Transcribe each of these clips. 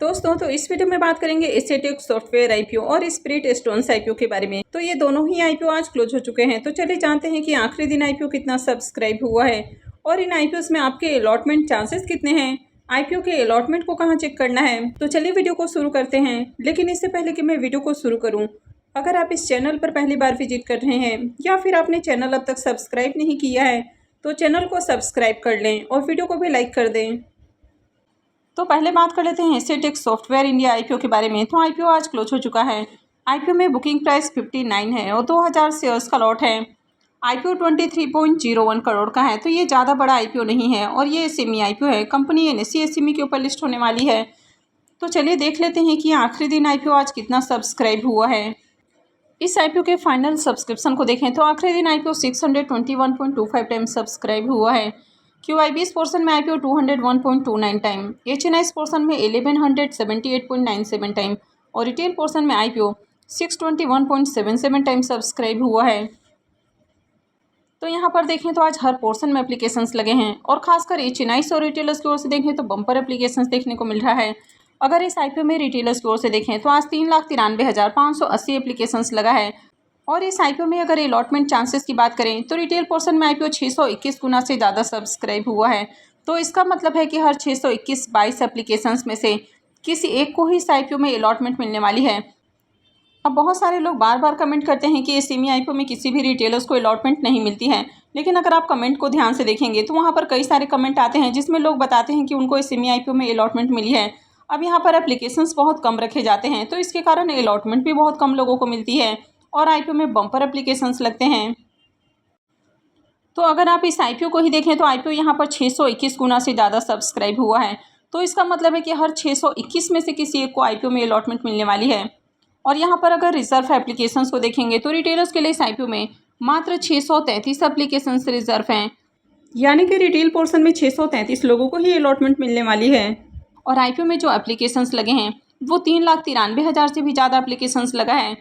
दोस्तों तो इस वीडियो में बात करेंगे एसेटेक सॉफ्टवेयर आईपीओ और स्प्रिट स्टोन्स आईपीओ के बारे में। तो ये दोनों ही आईपीओ आज क्लोज हो चुके हैं। तो चलिए जानते हैं कि आखिरी दिन आईपीओ कितना सब्सक्राइब हुआ है और इन आईपीओ में आपके अलॉटमेंट चांसेस कितने हैं, आईपीओ के अलॉटमेंट को कहाँ चेक करना है। तो चलिए वीडियो को शुरू करते हैं। लेकिन इससे पहले कि मैं वीडियो को शुरू करूँ, अगर आप इस चैनल पर पहली बार विजिट कर रहे हैं या फिर आपने चैनल अब तक सब्सक्राइब नहीं किया है तो चैनल को सब्सक्राइब कर लें और वीडियो को भी लाइक कर दें। तो पहले बात कर लेते हैं एसेटेक सॉफ्टवेयर इंडिया आईपीओ के बारे में। तो आईपीओ आज क्लोज हो चुका है। आईपीओ में बुकिंग प्राइस 59 है और 2000 शेयर्स का लॉट है। आईपीओ 23.01 करोड़ का है। तो ये ज़्यादा बड़ा आईपीओ नहीं है और ये एसएमई आईपीओ है। कंपनी एनएसई एसएमई के ऊपर लिस्ट होने वाली है। तो चलिए देख लेते हैं कि आखिरी दिन आईपीओ आज कितना सब्सक्राइब हुआ है। इस आईपीओ के फाइनल सब्सक्रिप्शन को देखें तो आखिरी दिन आईपीओ 621.25 टाइम सब्सक्राइब हुआ है। QIBs पोर्शन में आईपीओ 201.29 टाइम, HNIs पोर्शन में 1178.97 टाइम और रिटेल पोर्शन में आईपीओ 621.77 टाइम सब्सक्राइब हुआ है। तो यहाँ पर देखें तो आज हर पोर्शन में एप्लीकेशंस लगे हैं और खासकर HNIs और रिटेलर्स की ओर से देखें तो बम्पर एप्लीकेशंस देखने को मिल रहा है। अगर इस आईपीओ में रिटेलर्स की ओर से देखें तो आज 3,93,580 एप्लीकेशंस लगा है और इस आईपीओ में अगर अलॉटमेंट चांसेस की बात करें तो रिटेल पोर्शन में आईपीओ 621 गुना से ज़्यादा सब्सक्राइब हुआ है। तो इसका मतलब है कि हर 621 एप्लीकेशंस में से किसी एक को ही इस आईपीओ में अलॉटमेंट मिलने वाली है। अब बहुत सारे लोग बार बार कमेंट करते हैं कि एसएमई आईपीओ में किसी भी रिटेलर्स को अलॉटमेंट नहीं मिलती है, लेकिन अगर आप कमेंट को ध्यान से देखेंगे तो वहाँ पर कई सारे कमेंट आते हैं जिसमें लोग बताते हैं कि उनको एसएमई आईपीओ में अलॉटमेंट मिली है। अब यहाँ पर एप्लीकेशंस बहुत कम रखे जाते हैं तो इसके कारण अलॉटमेंट भी बहुत कम लोगों को मिलती है और आईपीओ में बम्पर एप्लीकेशंस लगते हैं। तो अगर आप इस आईपीओ को ही देखें तो आईपीओ यहाँ पर 621 गुना से ज़्यादा सब्सक्राइब हुआ है। तो इसका मतलब है कि हर 621 में से किसी एक को आईपीओ में अलॉटमेंट मिलने वाली है। और यहाँ पर अगर रिजर्व एप्लीकेशंस को देखेंगे तो रिटेलर्स के लिए इस आईपीओ में मात्र 633 एप्लीकेशंस रिजर्व हैं, यानी कि रिटेल पोर्शन में 633 लोगों को ही अलॉटमेंट मिलने वाली है। और आईपीओ में जो एप्लीकेशंस लगे हैं वो 3,93,000 से भी ज़्यादा एप्लीकेशंस लगा है।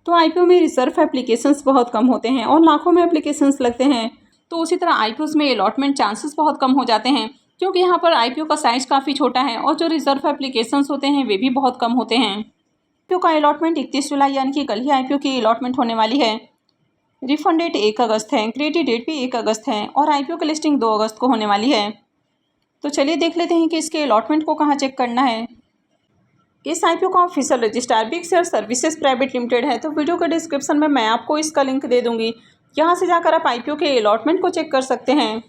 तो आईपीओ में रिजर्व एप्लीकेशंस बहुत कम होते हैं और लाखों में एप्लीकेशंस लगते हैं। तो उसी तरह आईपीओ में अलॉटमेंट चांसेस बहुत कम हो जाते हैं क्योंकि यहाँ पर आईपीओ का साइज काफ़ी छोटा है और जो रिजर्व एप्लीकेशंस होते हैं वे भी बहुत कम होते हैं। आईपीओ का अलॉटमेंट 31 जुलाई यानी कि कल ही आईपीओ की अलॉटमेंट होने वाली है। रिफंड डेट 1 अगस्त है, क्रेडिट डेट भी 1 अगस्त है और आईपीओ की लिस्टिंग 2 अगस्त को होने वाली है। तो चलिए देख लेते हैं कि इसके अलॉटमेंट को कहाँ चेक करना है। इस आईपीओ का official registrar big share services private limited है। तो वीडियो के डिस्क्रिप्शन में मैं आपको इसका लिंक दे दूंगी, यहाँ से जाकर आप आईपीओ के अलॉटमेंट को चेक कर सकते हैं।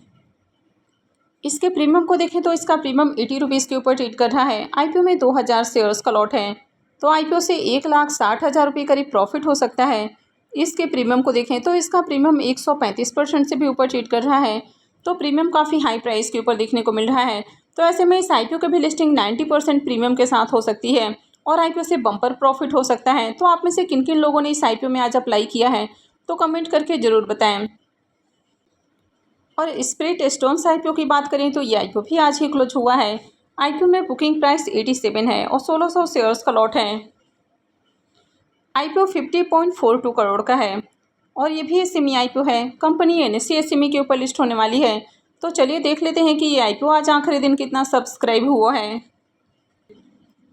इसके प्रीमियम को देखें तो इसका प्रीमियम 80 रुपीज़ के ऊपर ट्रेड कर रहा है। आईपीओ में 2000 शेयर्स का लॉट है तो आईपीओ से 1,60,000 रुपये करीब प्रॉफिट हो सकता है। इसके प्रीमियम को देखें तो इसका प्रीमियम 135% से भी ऊपर ट्रेड कर रहा है। तो प्रीमियम काफ़ी हाई प्राइस के ऊपर देखने को मिल रहा है। तो ऐसे में इस आईपीओ की भी लिस्टिंग 90% प्रीमियम के साथ हो सकती है और आईपीओ से बम्पर प्रॉफिट हो सकता है। तो आप में से किन किन लोगों ने इस आईपीओ में आज अप्लाई किया है तो कमेंट करके ज़रूर बताएं। और स्प्रिट स्टोन्स आईपीओ की बात करें तो ये आईपीओ भी आज ही क्लोज हुआ है। आईपीओ में बुकिंग प्राइस 87 है और 1600 शेयर्स का लॉट है। आईपीओ 50.42 करोड़ का है और ये भी एसएमई आईपीओ है। कंपनी एनएसई एसएमई के ऊपर लिस्ट होने वाली है। तो चलिए देख लेते हैं कि ये आईपीओ आज आखिरी दिन कितना सब्सक्राइब हुआ है।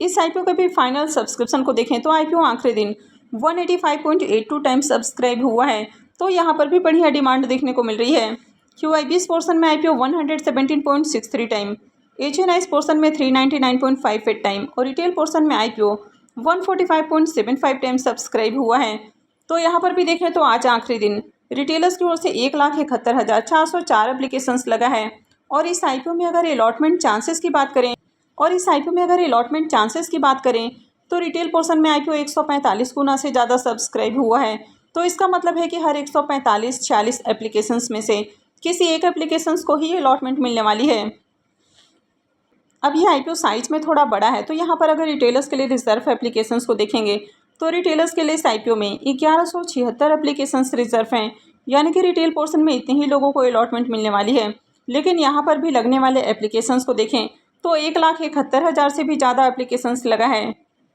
इस आईपीओ के भी फाइनल सब्सक्रिप्शन को देखें तो आईपीओ आखिरी दिन 185.82 टाइम सब्सक्राइब हुआ है। तो यहाँ पर भी बढ़िया डिमांड देखने को मिल रही है। QIBs पोर्शन में आईपीओ 117.63 टाइम, HNIs पोर्शन में 399.58 टाइम और रिटेल पोर्शन में आईपीओ 145.75 टाइम सब्सक्राइब हुआ है। तो यहाँ पर भी देखें तो आज आखिरी दिन रिटेलर्स की ओर से 1,71,404 एप्लीकेशंस लगा है। और इस आईपीओ में अगर अलॉटमेंट चांसेस की बात करें तो रिटेल पोर्शन में आईपीओ 145 गुना से ज़्यादा सब्सक्राइब हुआ है। तो इसका मतलब है कि हर 145-46 एप्लीकेशंस में से किसी एक एप्लीकेशंस को ही अलॉटमेंट मिलने वाली है। अब ये आईपीओ साइज में थोड़ा बड़ा है। तो यहाँ पर अगर रिटेलर्स के लिए रिजर्व एप्लीकेशंस को देखेंगे तो रिटेलर्स के लिए इस आईपीओ में 1176 एप्लीकेशंस रिजर्व हैं, यानी कि रिटेल पोर्शन में इतने ही लोगों को अलॉटमेंट मिलने वाली है। लेकिन यहाँ पर भी लगने वाले एप्लीकेशंस को देखें तो 1,71,000 से भी ज़्यादा एप्लीकेशंस लगा है।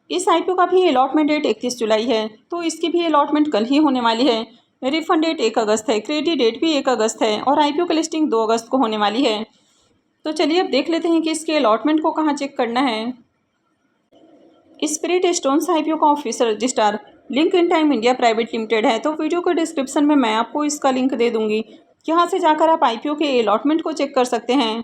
इस आईपीओ का भी अलॉटमेंट डेट 31 जुलाई है तो इसकी भी अलॉटमेंट कल ही होने वाली है। रिफंड डेट 1 अगस्त है, क्रेडिट डेट भी 1 अगस्त है और आईपीओ की लिस्टिंग 2 अगस्त को होने वाली है। तो चलिए अब देख लेते हैं कि इसके अलॉटमेंट को कहाँ चेक करना है। स्पिरिट स्टोन्स आईपीओ का official register link in time India private limited है। तो वीडियो के डिस्क्रिप्शन में मैं आपको इसका लिंक दे दूंगी, यहाँ से जाकर आप आईपीओ के अलॉटमेंट को चेक कर सकते हैं।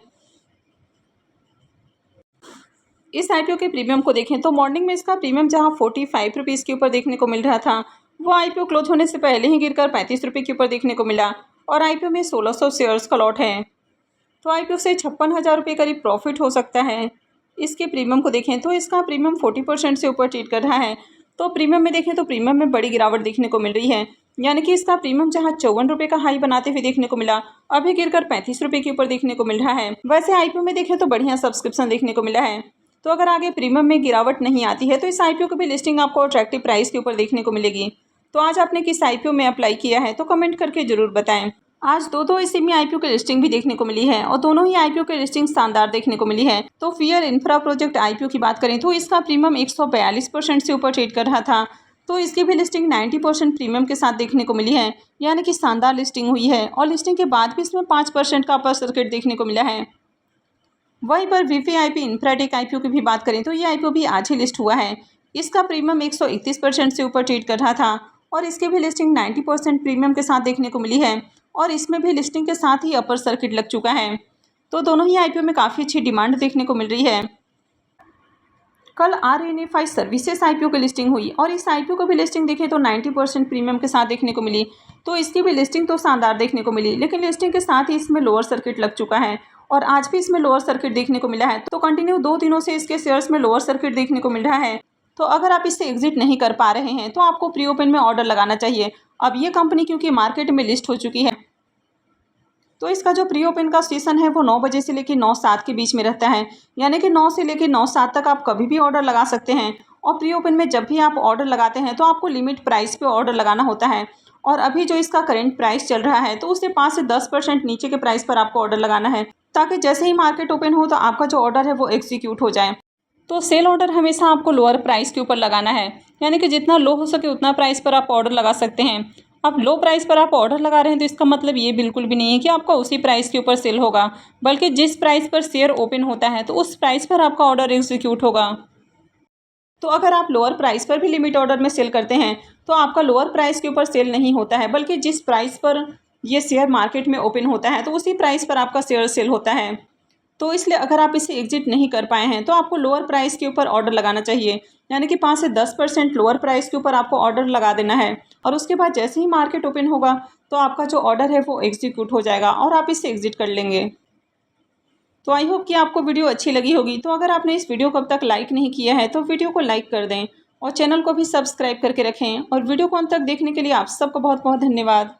इस आईपीओ के प्रीमियम को देखें तो मॉर्निंग में इसका प्रीमियम जहां 45 रुपीज़ के ऊपर देखने को मिल रहा था, वो आईपीओ क्लोज होने से पहले ही गिरकर 35 रुपये के ऊपर देखने को मिला और आईपीओ में 1600 शेयर्स का लॉट है। तो आईपीओ से 56,000 रुपये करीब प्रॉफिट हो सकता है। इसके प्रीमियम को देखें तो इसका प्रीमियम 40% से ऊपर ट्रेड कर रहा है। तो प्रीमियम में देखें तो प्रीमियम में बड़ी गिरावट देखने को मिल रही है, यानी कि इसका प्रीमियम जहां 54 रुपये का हाई बनाते हुए देखने को मिला, अभी गिरकर 35 रुपये के ऊपर देखने को मिल रहा है। वैसे आईपीओ में देखें तो बढ़िया सब्सक्रिप्शन देखने को मिला है। तो अगर आगे प्रीमियम में गिरावट नहीं आती है तो इस आईपीओ की भी लिस्टिंग आपको अट्रैक्टिव प्राइस के ऊपर देखने को मिलेगी। तो आज आपने किस आईपीओ में अप्लाई किया है तो कमेंट करके जरूर बताएं। आज दो इसी में आईपीओ की लिस्टिंग भी देखने को मिली है और दोनों ही आईपीओ की लिस्टिंग शानदार देखने को मिली है। तो फियर इंफ्रा प्रोजेक्ट आईपीओ की बात करें तो इसका प्रीमियम 142% से ऊपर ट्रेड कर रहा था। तो इसकी भी लिस्टिंग 90% प्रीमियम के साथ देखने को मिली है, यानी कि शानदार लिस्टिंग हुई है और लिस्टिंग के बाद भी इसमें 5% का अपर सर्किट देखने को मिला है। वहीं पर वीवीआईपी इंफ्राटेक आईपीओ की भी बात करें तो ये आईपीओ भी आज ही लिस्ट हुआ है। इसका प्रीमियम 131% से ऊपर ट्रेड कर रहा था और इसकी भी लिस्टिंग 90% प्रीमियम के साथ देखने को मिली है और इसमें भी लिस्टिंग के साथ ही अपर सर्किट लग चुका है। तो दोनों ही आईपीओ में काफ़ी अच्छी डिमांड देखने को मिल रही है। कल RNFI सर्विसेज आईपीओ की लिस्टिंग हुई और इस आईपीओ को भी लिस्टिंग देखें तो 90% प्रीमियम के साथ देखने को मिली। तो इसकी भी लिस्टिंग तो शानदार देखने को मिली, लेकिन लिस्टिंग के साथ ही इसमें लोअर सर्किट लग चुका है और आज भी इसमें लोअर सर्किट देखने को मिला है। तो कंटिन्यू 2 दिनों से इसके शेयर्स में लोअर सर्किट देखने को मिल रहा है। तो अगर आप इससे एग्जिट नहीं कर पा रहे हैं तो आपको प्री ओपन में ऑर्डर लगाना चाहिए। अब ये कंपनी क्योंकि मार्केट में लिस्ट हो चुकी है, तो इसका जो प्री ओपन का सेशन है वो 9 बजे से लेकर 9-7 के बीच में रहता है, यानी कि 9 से लेकर 9-7 तक आप कभी भी ऑर्डर लगा सकते हैं। और प्री ओपन में जब भी आप ऑर्डर लगाते हैं तो आपको लिमिट प्राइस पे ऑर्डर लगाना होता है और अभी जो इसका करंट प्राइस चल रहा है तो उससे 5 से 10% नीचे के प्राइस पर आपको ऑर्डर लगाना है, ताकि जैसे ही मार्केट ओपन हो तो आपका जो ऑर्डर है वो एग्जीक्यूट हो जाए। तो सेल ऑर्डर हमेशा आपको लोअर प्राइस के ऊपर लगाना है, यानी कि जितना लो हो सके उतना प्राइस पर आप ऑर्डर लगा सकते हैं। अब लो प्राइस पर आप ऑर्डर लगा रहे हैं तो इसका मतलब ये बिल्कुल भी नहीं है कि आपका उसी प्राइस के ऊपर सेल होगा, बल्कि जिस प्राइस पर शेयर ओपन होता है तो उस प्राइस पर आपका ऑर्डर एग्जीक्यूट होगा। तो अगर आप लोअर प्राइस पर भी लिमिट ऑर्डर में सेल करते हैं तो आपका लोअर प्राइस के ऊपर सेल नहीं होता है, बल्कि जिस प्राइस पर ये शेयर मार्केट में ओपन होता है तो उसी प्राइस पर आपका शेयर सेल होता है। तो इसलिए अगर आप इसे एग्जिट नहीं कर पाए हैं तो आपको लोअर प्राइस के ऊपर ऑर्डर लगाना चाहिए, यानी कि 5 से 10% लोअर प्राइस के ऊपर आपको ऑर्डर लगा देना है और उसके बाद जैसे ही मार्केट ओपन होगा तो आपका जो ऑर्डर है वो एग्जीक्यूट हो जाएगा और आप इसे एग्जिट कर लेंगे। तो आई होप कि आपको वीडियो अच्छी लगी होगी। तो अगर आपने इस वीडियो को अब तक लाइक नहीं किया है तो वीडियो को लाइक कर दें और चैनल को भी सब्सक्राइब करके रखें और वीडियो को अंत तक देखने के लिए आप सबको बहुत बहुत धन्यवाद।